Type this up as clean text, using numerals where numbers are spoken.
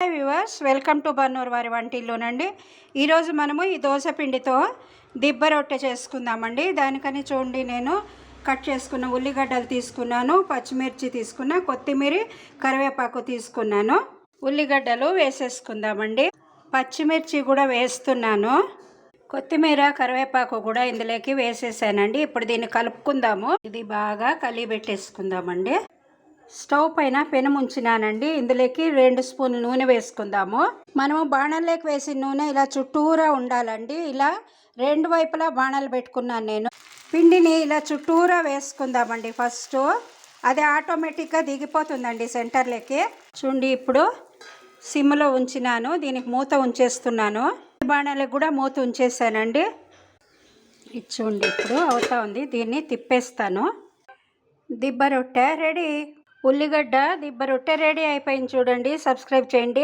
Hi viewers, welcome to Bannur వారి వంటిల్లోనండి. ఈరోజు మనము ఈ దోశ పిండితో దిబ్బ రొట్టె చేసుకుందామండి. దానికని చూడండి, నేను కట్ చేసుకున్న ఉల్లిగడ్డలు తీసుకున్నాను, పచ్చిమిర్చి తీసుకున్నా, కొత్తిమీర, కరివేపాకు తీసుకున్నాను. ఉల్లిగడ్డలు వేసేసుకుందామండి. పచ్చిమిర్చి కూడా వేస్తున్నాను. కొత్తిమీర, కరివేపాకు కూడా ఇందులోకి వేసేసానండి. ఇప్పుడు దీన్ని కలుపుకుందాము. ఇది బాగా కలిపెట్టేసుకుందామండి. స్టవ్ పైన పెనం ఉంచినానండి. ఇందులోకి 2 స్పూన్లు నూనె వేసుకుందాము. మనము బాణల్లోకి వేసిన నూనె ఇలా చుట్టూరా ఉండాలండి. ఇలా 2 వైపులా బాణాలు పెట్టుకున్నాను నేను. పిండిని ఇలా చుట్టూరా వేసుకుందామండి. ఫస్ట్ అది ఆటోమేటిక్గా దిగిపోతుందండి సెంటర్లోకి. చూడండి, ఇప్పుడు సిమ్లో ఉంచినాను. దీనికి మూత ఉంచేస్తున్నాను. బాణాలకు కూడా మూత ఉంచేసానండి. ఇది చూడండి, ఇప్పుడు అవుతా ఉంది. దీన్ని తిప్పేస్తాను. దిబ్బ రొట్టె రెడీ. ఉల్లిగడ్డ దిబ్బ రొట్టె రెడీ అయిపోయింది చూడండి. సబ్స్క్రైబ్ చేయండి.